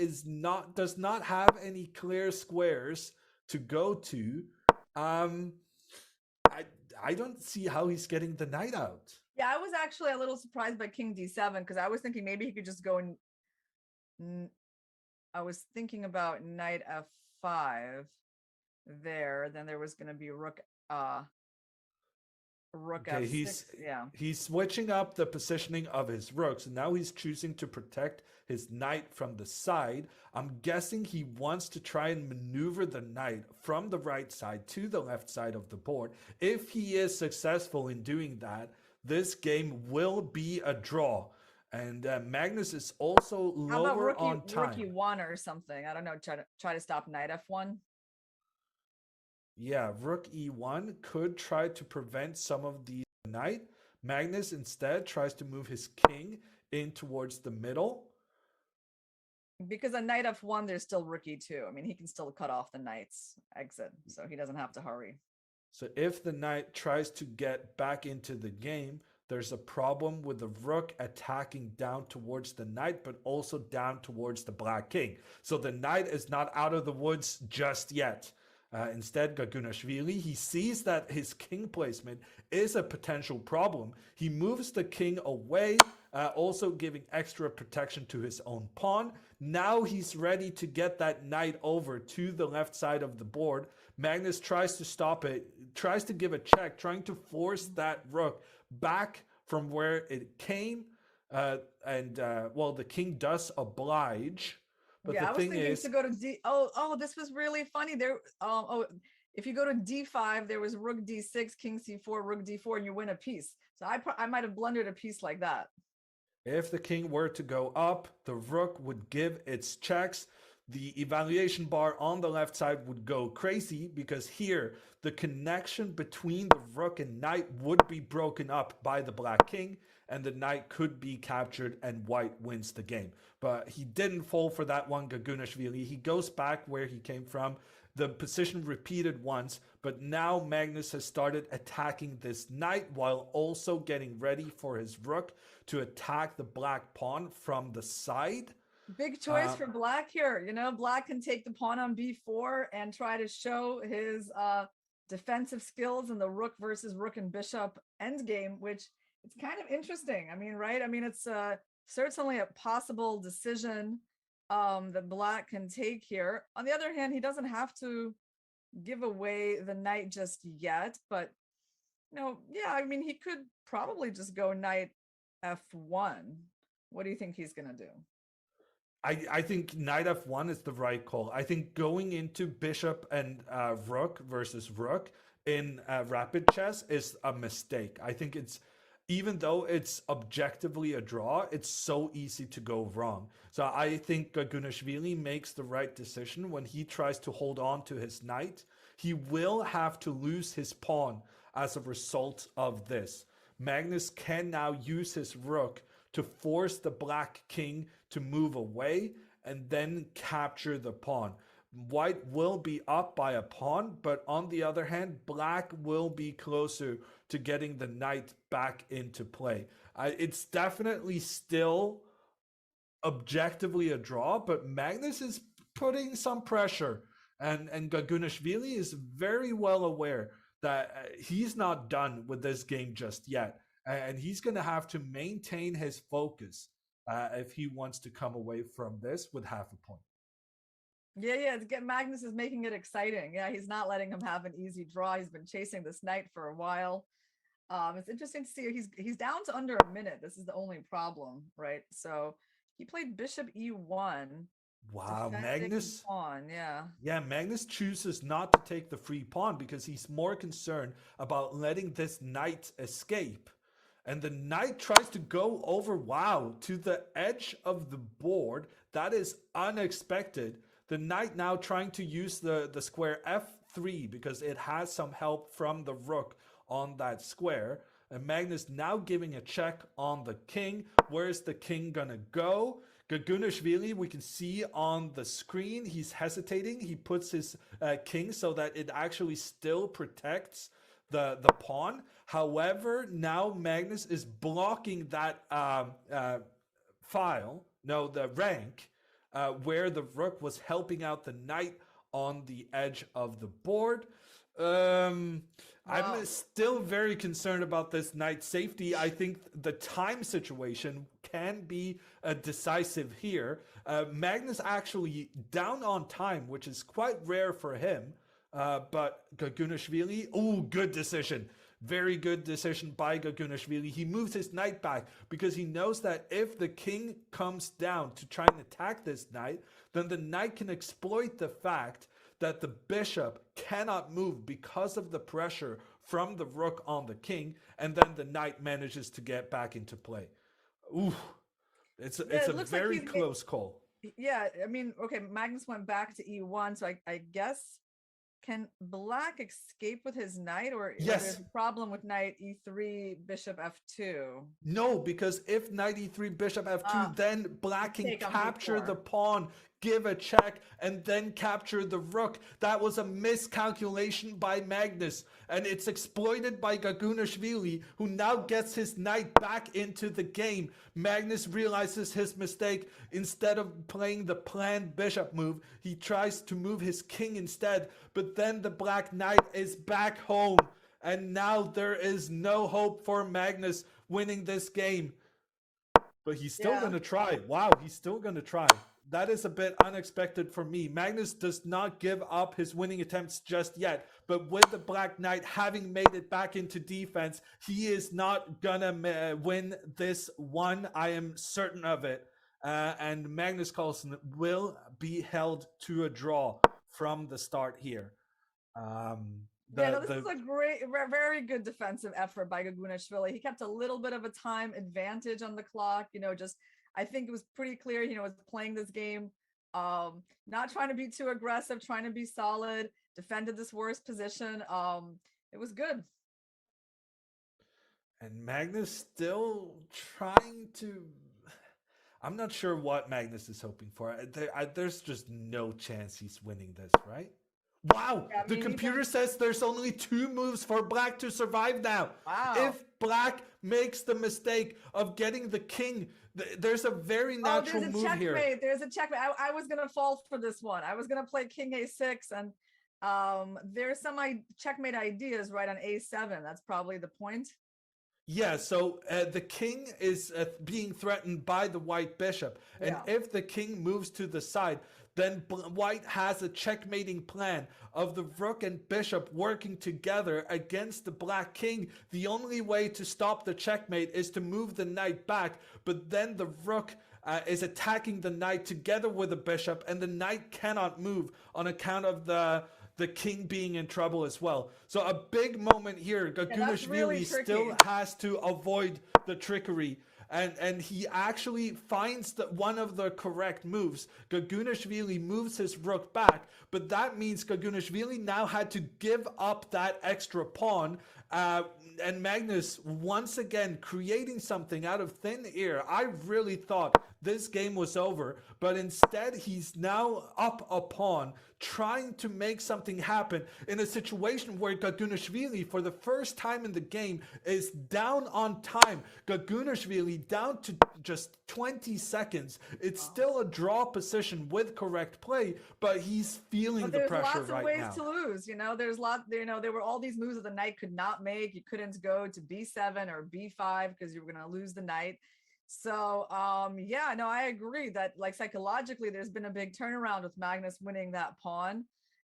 does not have any clear squares to go to. I don't see how he's getting the knight out. Yeah, I was actually a little surprised by king d7 because I was thinking maybe he could just go and N- I was thinking about knight f5 there. Then there was going to be rook Okay, f6. Yeah. he's switching up the positioning of his rooks, and now he's choosing to protect his knight from the side. I'm guessing he wants to try and maneuver the knight from the right side to the left side of the board. If he is successful in doing that, this game will be a draw. And Magnus is also How about lower on rook time. e1 or something? I don't know. Try to stop knight f1. Yeah, rook e1 could try to prevent some of the knight. Magnus instead tries to move his king in towards the middle. Because on knight f1, there's still rook e2. I mean, he can still cut off the knight's exit, so he doesn't have to hurry. So if the knight tries to get back into the game, there's a problem with the rook attacking down towards the knight, but also down towards the black king. So the knight is not out of the woods just yet. Instead, Gagunashvili, he sees that his king placement is a potential problem. He moves the king away, also giving extra protection to his own pawn. Now he's ready to get that knight over to the left side of the board. Magnus tries to stop it, tries to give a check, trying to force that rook back from where it came. Well, the king does oblige. But Yeah, the I was thing thinking is, to go to d. Oh, this was really funny. There. If you go to d5, there was rook d6, king c4, rook d4, and you win a piece. So I might have blundered a piece like that. if the king were to go up, the rook would give its checks. The evaluation bar on the left side would go crazy because here the connection between the rook and knight would be broken up by the black king, and the knight could be captured and white wins the game. But he didn't fall for that one, Gagunashvili. He goes back where he came from. The position repeated once, but now Magnus has started attacking this knight while also getting ready for his rook to attack the black pawn from the side. Big choice for black here. You know, black can take the pawn on b4 and try to show his defensive skills in the rook versus rook and bishop endgame, which it's kind of interesting. I mean, right? I mean, it's certainly a possible decision that black can take here. On the other hand, he doesn't have to give away the knight just yet, but yeah, I mean, he could probably just go knight f1. What do you think he's gonna do? I think knight f1 is the right call. I think going into bishop and rook versus rook in rapid chess is a mistake. I think it's, even though it's objectively a draw, it's so easy to go wrong. So I think Gagunashvili makes the right decision when he tries to hold on to his knight. He will have to lose his pawn as a result of this. Magnus can now use his rook to force the black king to move away and then capture the pawn. White will be up by a pawn, but on the other hand, black will be closer to getting the knight back into play. It's definitely still objectively a draw, but Magnus is putting some pressure, and Gagunashvili is very well aware that he's not done with this game just yet, and he's going to have to maintain his focus if he wants to come away from this with half a point. Yeah. Magnus is making it exciting. Yeah, he's not letting him have an easy draw. He's been chasing this knight for a while. It's interesting to see he's down to under a minute. This is the only problem, right? So he played bishop e1, Wow, defending the Magnus. pawn. Yeah. Yeah, Magnus chooses not to take the free pawn because he's more concerned about letting this knight escape. And the knight tries to go over, wow, to the edge of the board. That is unexpected. The knight now trying to use the square f3 because it has some help from the rook on that square. And Magnus now giving a check on the king. Where's the king gonna go? Gagunashvili, we can see on the screen, he's hesitating. He puts his king so that it actually still protects the pawn. However, now Magnus is blocking that the rank, where the rook was helping out the knight on the edge of the board. Um, Wow. I'm still very concerned about this knight safety. I think the time situation can be decisive here. Magnus actually down on time, which is quite rare for him. But Gagunashvili, oh, good decision. Very good decision by Gagunashvili. He moves his knight back because he knows that if the king comes down to try and attack this knight, then the knight can exploit the fact that the bishop cannot move because of the pressure from the rook on the king, and then the knight manages to get back into play. Ooh, Yeah, it's it a looks like very close call. yeah, I mean, okay, Magnus went back to e1, so I guess can black escape with his knight, or there's Yes. a problem with knight e3, bishop f2? No, because if knight e3, bishop f2, Ah, then black can take on capture the b4. pawn, give a check, and then capture the rook. That was a miscalculation by Magnus, and it's exploited by Gagunashvili, who now gets his knight back into the game. Magnus realizes his mistake. Instead of playing the planned bishop move, he tries to move his king instead, but then the black knight is back home. And now there is no hope for Magnus winning this game. But he's still Yeah. going to try. Wow, he's still going to try. That is a bit unexpected for me. Magnus does not give up his winning attempts just yet. But with the Black Knight having made it back into defense, he is not going to win this one. I am certain of it. And Magnus Carlsen will be held to a draw from the start here. Um, Yeah, no, the this is the a great, very good defensive effort by Gagunashvili. He kept a little bit of a time advantage on the clock. Just I think it was pretty clear. Was playing this game, not trying to be too aggressive, trying to be solid. Defended this worst position. It was good. And Magnus still trying to. I'm not sure what Magnus is hoping for. There's just no chance he's winning this, right? Wow! Yeah, The me neither. computer says there's only 2 moves for Black to survive now. Wow. If Black makes the mistake of getting the king, there's a very Oh, there's natural a move here. checkmate. There's a checkmate. I was gonna fall for this one. I was gonna play king a6, and there's some checkmate ideas right on a7. That's probably the point. Yeah, so the king is being threatened by the white bishop. And Yeah. if the king moves to the side, then white has a checkmating plan of the rook and bishop working together against the black king. The only way to stop the checkmate is to move the knight back, but then the rook is attacking the knight together with the bishop, and the knight cannot move on account of the king being in trouble as well. So a big moment here. That's really Gagunashvili tricky. still has to avoid the trickery. And he actually finds one of the correct moves. Gagunashvili moves his rook back, but that means Gagunashvili now had to give up that extra pawn. And Magnus once again creating something out of thin air. I really thought this game was over, but instead he's now up a pawn, trying to make something happen in a situation where Gagunashvili, for the first time in the game, is down on time. Gagunashvili down to just 20 seconds. It's still a draw position with correct play, but he's feeling the There's pressure lots of right ways now. to lose. There were all these moves that the knight could not make. You couldn't go to b7 or b5 because you were going to lose the knight. So yeah, no, I agree that like psychologically there's been a big turnaround with Magnus winning that pawn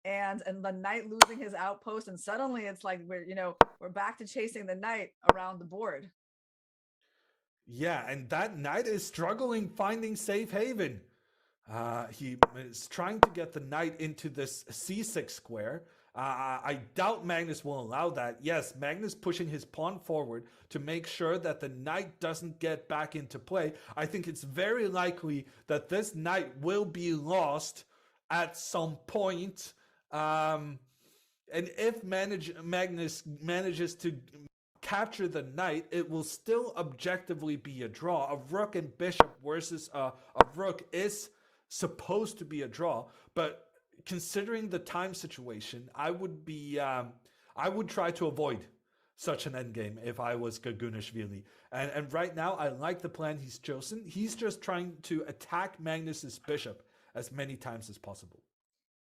and the knight losing his outpost, and suddenly it's like we're back to chasing the knight around the board. Yeah, and that knight is struggling finding safe haven. He is trying to get the knight into this c6 square. I doubt Magnus will allow that. Yes, Magnus pushing his pawn forward to make sure that the knight doesn't get back into play. I think it's very likely that this knight will be lost at some point. And if Magnus manages to capture the knight, it will still objectively be a draw. A rook and bishop versus a rook is supposed to be a draw, but considering the time situation, I would try to avoid such an endgame if I was Gagunashvili. And right now, I like the plan he's chosen. He's just trying to attack Magnus's bishop as many times as possible.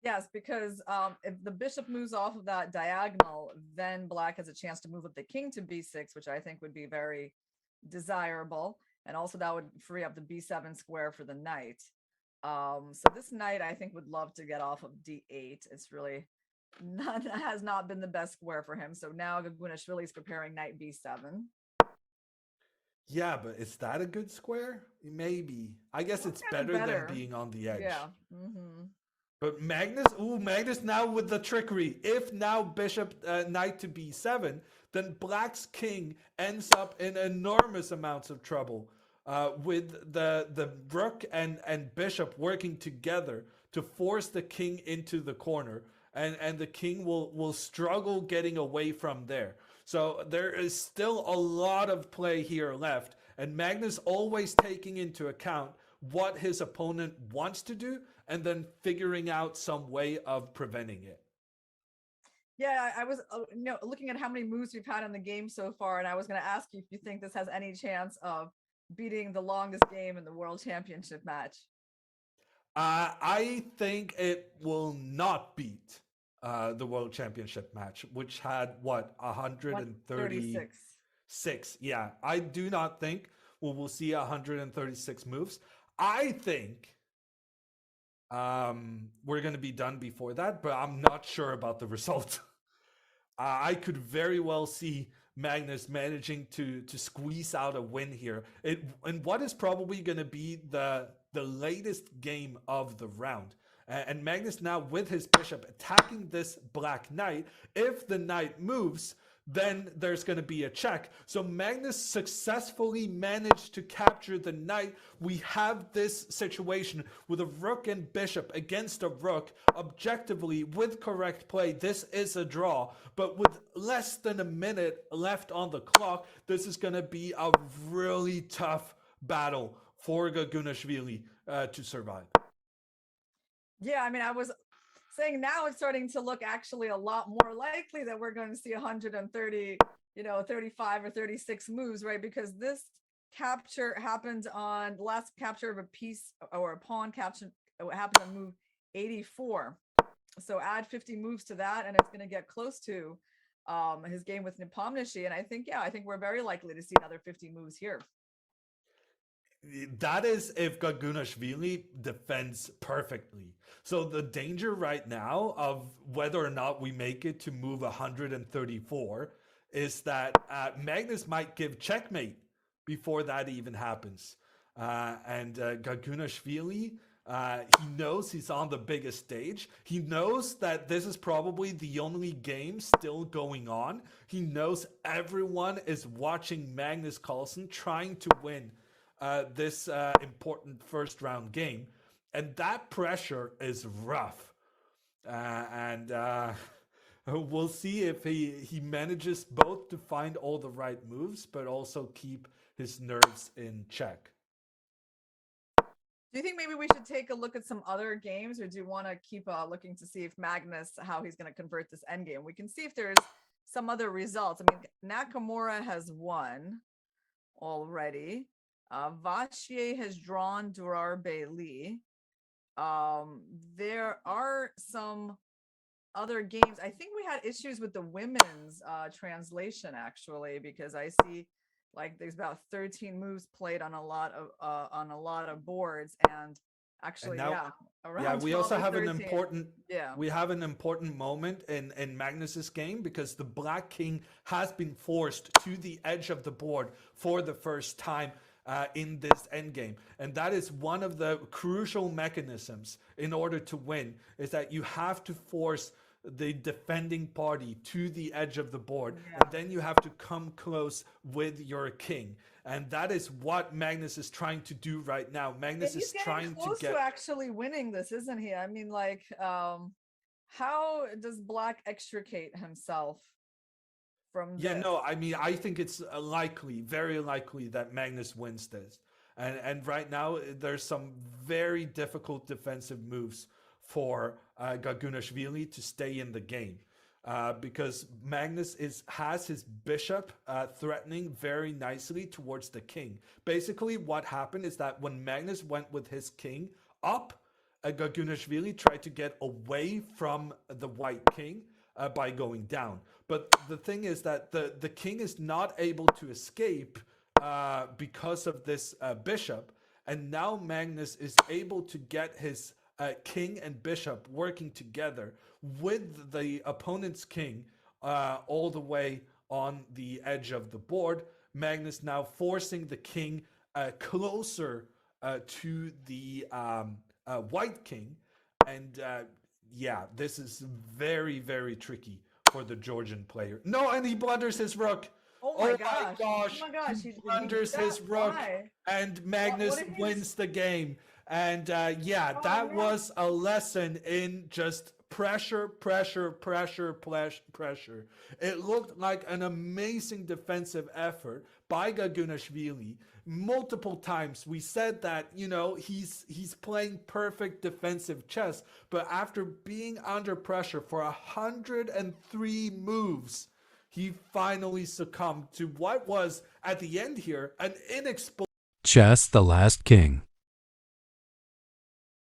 Yes, because if the bishop moves off of that diagonal, then black has a chance to move up the king to b6, which I think would be very desirable. And also that would free up the b7 square for the knight. So this knight I think would love to get off of d8. It's really not has not been the best square for him. So now Gagunashvili is preparing knight b7. Yeah, but is that a good square? Maybe. I guess That's it's kind of better than better. being on the edge. Yeah. Mm-hmm. But Magnus now with the trickery. If now bishop knight to b7, then black's king ends up in enormous amounts of trouble with the rook and bishop working together to force the king into the corner. And the king will struggle getting away from there. So there is still a lot of play here left. And Magnus always taking into account what his opponent wants to do and then figuring out some way of preventing it. Yeah, I was looking at how many moves we've had in the game so far, and I was going to ask you if you think this has any chance of beating the longest game in the World Championship match. I think it will not beat the World Championship match, which had what 136. 136. Yeah, I do not think we'll see 136 moves. I think we're going to be done before that, but I'm not sure about the result. I could very well see Magnus managing to squeeze out a win here. And what is probably going to be the latest game of the round. And Magnus now with his bishop attacking this black knight. If the knight moves, then there's going to be a check. So Magnus successfully managed to capture the knight. We have this situation with a rook and bishop against a rook. Objectively, with correct play, this is a draw. But with less than a minute left on the clock, this is going to be a really tough battle for Gagunashvili to survive. Yeah, I mean, I was saying now it's starting to look actually a lot more likely that we're going to see 130, 35 or 36 moves, right? Because this capture happened on the last capture of a piece or a pawn capture happened on move 84. So add 50 moves to that, and it's going to get close to his game with Nepomniachtchi. And I think we're very likely to see another 50 moves here. That is if Gagunashvili defends perfectly. So the danger right now of whether or not we make it to move 134 is that Magnus might give checkmate before that even happens. And Gagunashvili, he knows he's on the biggest stage. He knows that this is probably the only game still going on. He knows everyone is watching Magnus Carlsen trying to win this important first round game. And that pressure is rough. And we'll see if he manages both to find all the right moves, but also keep his nerves in check. Do you think maybe we should take a look at some other games, or do you want to keep looking to see if Magnus, how he's going to convert this endgame? We can see if there's some other results. I mean, Nakamura has won already. Vachier has drawn Durar Bailey. There are some other games. I think we had issues with the women's translation actually, because I see like there's about 13 moves played on a lot of boards, and actually, And now, around we 12 also or have 13. an important Yeah. we have an important moment in Magnus's game because the black king has been forced to the edge of the board for the first time in this endgame. And that is one of the crucial mechanisms in order to win, is that you have to force the defending party to the edge of the board, and then you have to come close with your king. And that is what Magnus is trying to do right now. Magnus He's is getting trying close to get to actually winning this, isn't he? I mean, like, how does Black extricate himself from Yeah, this? no, I mean, I think it's likely, very likely that Magnus wins this. And right now, there's some very difficult defensive moves for Gagunashvili to stay in the game. Because Magnus has his bishop threatening very nicely towards the king. Basically, what happened is that when Magnus went with his king up, Gagunashvili tried to get away from the white king by going down. But the thing is that the king is not able to escape because of this bishop. And now Magnus is able to get his king and bishop working together with the opponent's king all the way on the edge of the board. Magnus now forcing the king closer to the white king. And yeah, this is very, very tricky for the Georgian player. No, and he blunders his rook. Oh my gosh. Oh my gosh. He blunders his rook. Why? And Magnus wins the game. And yeah, that was a lesson in just pressure, pressure, pressure, pressure. It looked like an amazing defensive effort by Gagunashvili. Multiple times we said that, you know, he's playing perfect defensive chess, but after being under pressure for 103 moves, he finally succumbed to what was, at the end here, an inexplicable Chess the Last King.